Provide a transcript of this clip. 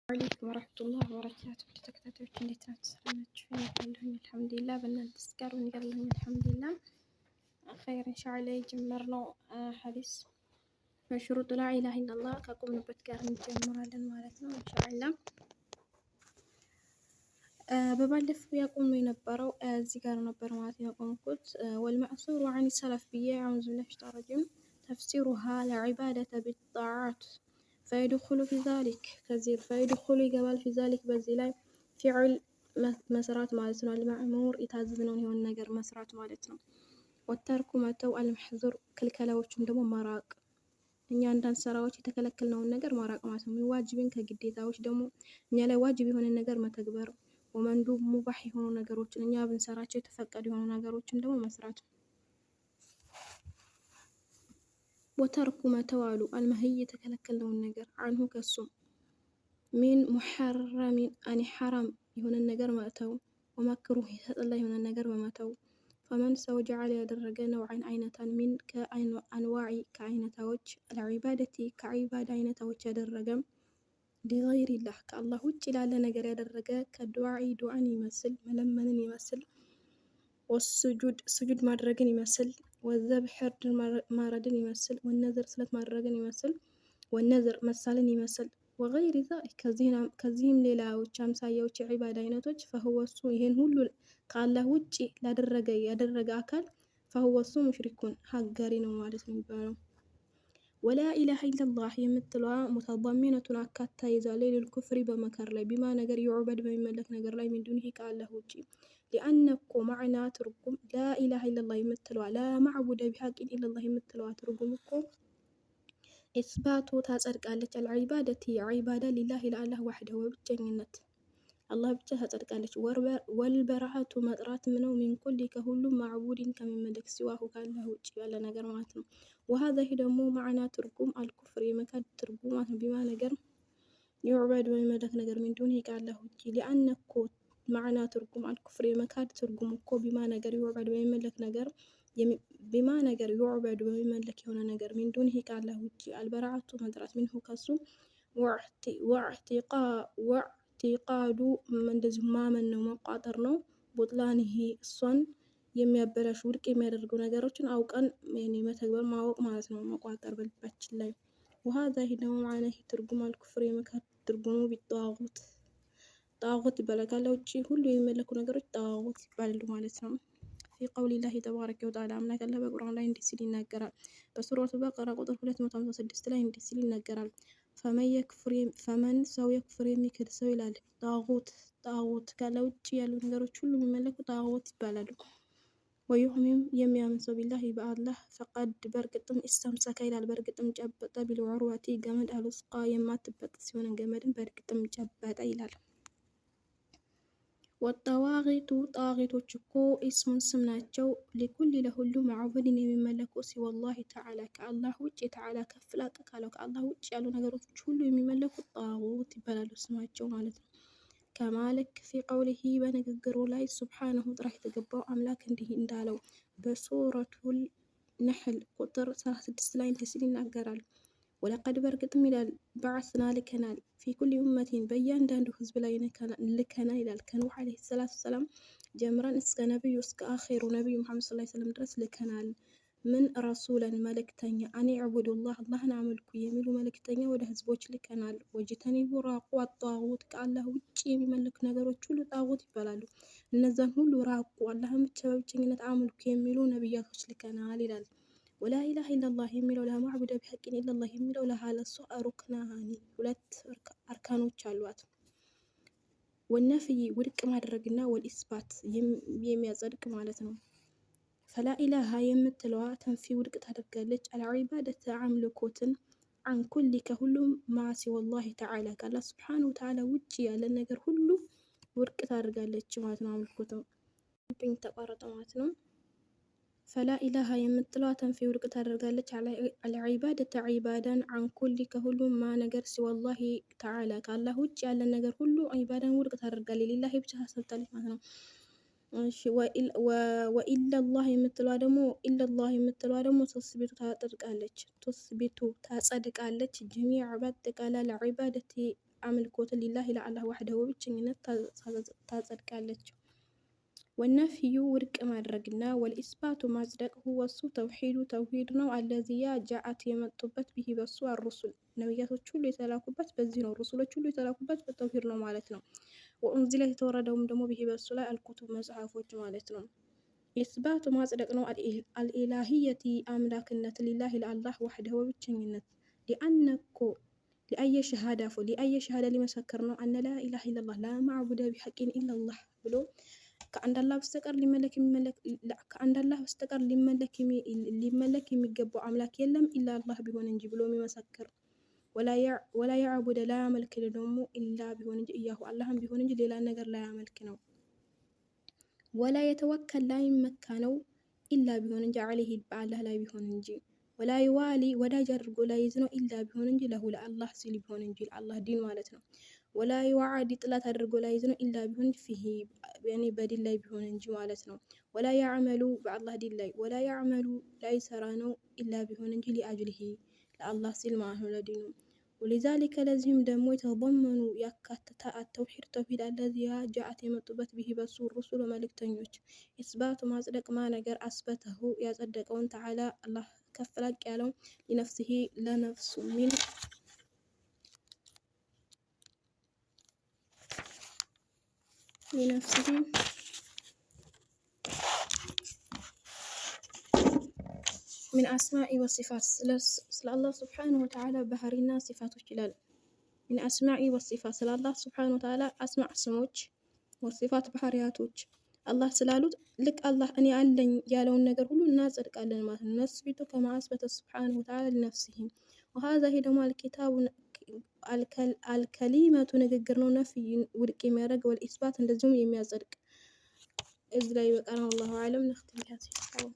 አለይኩም ወራህመቱላሂ ወበረካቱ። ተከታታዮች እንዴት ናችሁ? ሰላም ናችሁ? ያለሁኝ አልሐምዱሊላህ። በእናንተስ ጋር ምን ያለሁኝ አልሐምዱሊላህ ኸይር ኢንሻአላህ። የጀመርነው ሐዲስ በሽሩጥ ላ ኢላሀ ኢለላህ ከቆምንበት ጋር እንጀምራለን ማለት ነው ኢንሻአላህ። በባለፈው ያቆምነው የነበረው እዚህ ጋር ነበር ማለት ነው ያቆምኩት። ወልመዕሱር ወዐን ሰለፍ ብዬ አዑዙ ቢላሂ ሚነሸይጧኒር ረጂም ተፍሲሩሃ ለዒባደተ ቢጣዓት ፈየድኹሉ ፊዛሊክ ከዚህ ፈየድኹሉ ይገባል ፊዛሊክ በዚህ ላይ ፊዕል መስራት ማለት ነው። አልማዕሙር የታዘዝነውን የሆነ ነገር መስራት ማለት ነው። ወተርኩ መተው አልመሕዙር ክልከላዎቹም ደግሞ መራቅ እኛ አንዳንድ ስራዎች የተከለከልነውን ነገር ማራቅ ማለት ነው። ዋጅብን ከግዴታዎች ደግሞ እኛ ላይ ዋጅብ የሆነ ነገር መተግበር፣ ወመንዱብ ሙባህ የሆኑ ነገሮችን እኛ ብንሰራቸው የተፈቀዱ የሆኑ ነገሮችን ደግሞ መስራት። ወተርኩ መተው አሉ አልመህይ የተከለከልነውን ነገር አንሁ ከሱ ሚን ሙሐረሚን አኒ ሐራም የሆነን ነገር መተው፣ ወመክሩህ የተጠላ የሆነን ነገር በመተው ፈመን ሰው ጀዓለ ያደረገ ነውዓን አይነታን ሚን ከአንዋዒ ከአይነታዎች ለዒባደቲ ከዒባዳ አይነታዎች ያደረገ ሊገይሪላህ ከአላህ ውጭ ላለ ነገር ያደረገ ከዱዓኢ ዱዓን ይመስል መለመንን ይመስል ወስጁድ ማድረግን ይመስል ወዘብሕ እርድን ማረድን ይመስል ወነዝር ስለት ማድረግን ይመስል ወነዝር መሳልን ይመስል ወገይሪ ዛሊክ ከዚህም ሌላዎች አምሳያዎች የዒባዳ አይነቶች ፈህወሱ ይሄን ሁሉ ከአላህ ውጭ ያደረገ አካል ፈህወሱ ሙሽሪኩን ሀጋሪ ነው ማለት ነው የሚባለው። ወላ ኢላሀ ኢለላህ የምትለዋ ሙተضሚነቱን አካታ ይዛለች ሊልኩፍሪ በመካር ላይ ቢማ ነገር ይዑበድ በሚመለክ ነገር ላይ ሚን ዱኒሂ ከአላህ ውጭ ሊአነ እኮ ማዕና ትርጉም ላ ኢላሀ ኢለላህ የምትለዋ ላ ማዕቡደ ቢሐቂን ኢለላህ የምትለዋ ትርጉም እኮ ኢስባቱ ታጸድቃለች አልዒባደቲ ዒባዳ ሊላሂ ለአላህ ዋሕደሁ በብቸኝነት አላህ ብቻ ታጸድቃለች። ወልበረአቱ መጥራት ምነው ሚን ኩሊ ከሁሉም ማዕቡድን ከሚመለክ ሲዋሁ ከአላህ ውጭ ያለ ነገር ማለት ነው። ወሀዛ ይህ ደግሞ ማዕና ትርጉም አልኩፍር የመካድ ትርጉም ማለት ነው። ቢማ ነገር ይዑበድ በሚመለክ ነገር ሚን ዱኒሂ ከአላህ ውጭ ሊአነ እኮ ማዕና ትርጉም አልኩፍር የመካድ ትርጉም እኮ ቢማ ነገር ይዑበድ በሚመለክ ነገር ቢማ ነገር ይዑበድ በሚመለክ የሆነ ነገር ሚን ዱኒሂ ከአላህ ውጭ አልበረአቱ መጥራት ሚንሁ ከሱ ወዕቲቃዱ እንደዚሁ ማመን ነው መቋጠር ነው። ቡጥላኒሂ እሷን የሚያበላሽ ውድቅ የሚያደርጉ ነገሮችን አውቀን መተግበር ማወቅ ማለት ነው መቋጠር በልባችን ላይ። ወሀዛ ይህ ደግሞ ማዕና ይህ ትርጉም አልኩፍር የመካድ ትርጉሙ ቢጣዖት ጣዖት ይባላል። ካላህ ውጭ ሁሉ የሚመለኩ ነገሮች ጣዖት ይባላሉ ማለት ነው። ፊ ቀውሊላሂ ተባረከ ወተዓላ አምላክ አላህ በቁርአን ላይ እንዲህ ሲል ይናገራል። በሱረቱ በቀራ ቁጥር 256 ላይ እንዲህ ሲል ይናገራል። ፈመን ሰው የክፍር የሚክድ ሰው ይላል ጣዖት ካላህ ውጭ ያሉ ነገሮች ሁሉ የሚመለኩ ጣዖት ይባላሉ። ወዩእሚን የሚያምን ሰው ቢላሂ በአላህ ፈቀድ በእርግጥም ኢስተምሰከ ይላል በእርግጥም ጨበጠ ቢልዑርወቲ ገመድ አልውስቃ የማትበጠስ ሲሆን ገመድን በእርግጥም ጨበጠ ይላል። ወጠዋቂቱ ጣቂቶች እኮ ኢስሙን ስም ናቸው። ሊኩል ለሁሉ ማዕቡድን የሚመለኩ ሲወላሂ ተዓላ ከአላህ ውጭ ተዓላ ከፍ ላቅ ካለው ከአላህ ውጭ ያሉ ነገሮች ሁሉ የሚመለኩ ጣዖት ይባላሉ ስማቸው ማለት ነው። ከማለክ ፊ ቀውሊሂ በንግግሩ ላይ ሱብሓነሁ ጥራት የተገባው አምላክ እንዲህ እንዳለው በሱረቱል ነሕል ቁጥር 36 ላይ እንዲህ ሲል ይናገራል። ወለቀድ በእርግጥም ይላል በዐስና ልከናል ፊ ኩሊ ኡመቲን በእያንዳንዱ ህዝብ ላይ ልከናል ይላል። ከኑህ ዓለይሂ ሰላቱ ወሰላም ጀምረን እስከ ነቢዩ እስከ አኺሩ ነቢዩ ሙሐመድ ሰለላሁ ዐለይሂ ወሰለም ድረስ ልከናል። ምን ረሱለን መልእክተኛ አን ዕቡዱላህ አላህን አምልኩ የሚሉ መልእክተኛ ወደ ህዝቦች ልከናል። ወጅተኒቡ ራቁ አጣዖት ከአላህ ውጭ የሚመለኩ ነገሮች ሁሉ ጣዖት ይባላሉ። እነዛን ሁሉ ራቁ አላህን ብቻ በብቸኝነት አምልኩ የሚሉ ነቢያቶች ልከናል ይላል። ወላ ኢላሀ ኢለላህ የሚለው ላ ማዕቡደ ቢሐቂን ኢለላህ የሚለው ለሃለሱ ሩክናኒ ሁለት አርካኖች አሏት። ወነፍይ ውድቅ ማድረግና ወልኢስባት የሚያጸድቅ ማለት ነው። ፈላ ኢላሀ የምትለዋ ተንፊ ውድቅ ታደርጋለች አልዒባደተ አምልኮትን አን ኩሊ ከሁሉም ማሲ ወላሂ ተዓላ ከአላህ ሱብሓነሁ ወተዓላ ውጭ ያለ ነገር ሁሉ ውድቅ ታደርጋለች ማለት ነው። አምልኮትን ተቋረጠ ማለት ነው። ፈላ ኢላሀ የምትለዋ ተንፊ ውድቅ ታደርጋለች አልዒባደተ ዒባዳን አን ኩሊ ከሁሉም ማ ነገር ሲወላሂ ተዓላ ከአላህ ውጭ ያለን ነገር ሁሉ ዒባዳን ውድቅ ታደርጋለች ሊላሂ ብቻ ታሰብታለች ማለት ነው። እሺ ወኢለላህ የምትለዋ ደግሞ ቱስቢቱ ታጸድቃለች ጀሚዕ በአጠቃላይ ለዒባደቲ አምልኮትን ሊላሂ ለአላህ ዋህደሁ ብቸኝነት ታጸድቃለች። ወነፍዩ ውድቅ ማድረግና ወልኢስባቱ ማጽደቅ ሁወ እሱ ተውሂድ ነው። አለዚያ ጃአት የመጡበት ቢሂ በሱ አሩሱል ነቢያቶች ሁሉ የተላኩበት በዚህ ነው። ሩሱሎች ሁሉ የተላኩበት በተውሂድ ነው ማለት ነው። ወኡንዚለት የተወረደውም ደግሞ ቢሂ በሱ ላይ አልኩቱብ መጽሐፎች ማለት ነው። ኢስባቱ ማጽደቅ ነው። አልኢላሂየቲ አምላክነት ሊላሂ ለአላህ ዋህደሁ ብቸኝነት ሊአየ ሸሃዳ ሊመሰክር ነው። አነ ላ ኢላሃ ኢለላህ ላ ማዕቡደ ቢሐቂን ኢለላህ ብሎ ከአንድ አላህ በስተቀር ሊመለክ የሚገባው አምላክ የለም ኢላ አላህ ቢሆን እንጂ ብሎ የሚመሰክር ወላ ያዕቡደ ላያመልክ ደግሞ ኢላ ቢሆን እንጂ እያሁ አላህም ቢሆን እንጂ ሌላ ነገር ላያመልክ ነው። ወላ የተወከል ላይመካ ነው ኢላ ቢሆን እንጂ ዐለይሂ በአላህ ላይ ቢሆን እንጂ ወላ ይዋሊ ወዳጅ አድርጎ ላይዝ ነው ኢላ ቢሆን እንጂ ለሁ ለአላህ ሲል ቢሆን እንጂ ለአላህ ዲን ማለት ነው። ወላ ይዋዓዲ ጥላት አድርጎ ላይዝ ነው ኢላ ቢሆን እንጂ ፊሂ በዲን ላይ ቢሆን እንጂ ማለት ነው። ወላ ያዕመሉ በአላህ ዲን ላይ ወላ ያዕመሉ ላይሰራ ነው ኢላ ቢሆን እንጂ ሊአጅሊሂ ለአላህ ሲል ማለት ነው ለዲኑ። ወሊዛሊከ ለዚህም ደግሞ የተضመኑ ያካተተ ተውሂድ አለዚያ ጃአት የመጡበት ቢሂ በሱ ሩሱል መልእክተኞች ኢስባቱ ማጽደቅ ማ ነገር አስበተሁ ያጸደቀውን ተዓላ አላህ ከፍ ላቅ ያለው ሊነፍሲሂ ለነፍሱ ሚን አስማኢ ወሲፋት ስለ አላህ ሱብሓነሁ ወተዓላ ባህሪና ሲፋቶች ይላል። ሚን አስማኢ ወሲፋት ስለ አላህ ሱብሓነሁ ወተዓላ አስማዕ ስሞች፣ ወሲፋት ባህሪያቶች አላህ ስላሉት ልክ አላህ እኔ አለኝ ያለውን ነገር ሁሉ እናጸድቃለን ማለት ነው። ነስቢቱ ከማ አስበተ ሱብሓነሁ ወተዓላ ሊነፍሲሂ ወሀዛ ይሄ ደግሞ አልኪታቡ አልከሊመቱ ንግግር ነው። ነፍይ ውድቅ የሚያደርግ ወልኢስባት እንደዚሁም የሚያጸድቅ። እዚህ ላይ በቃ ነው። አላሁ አዕለም። ነክትም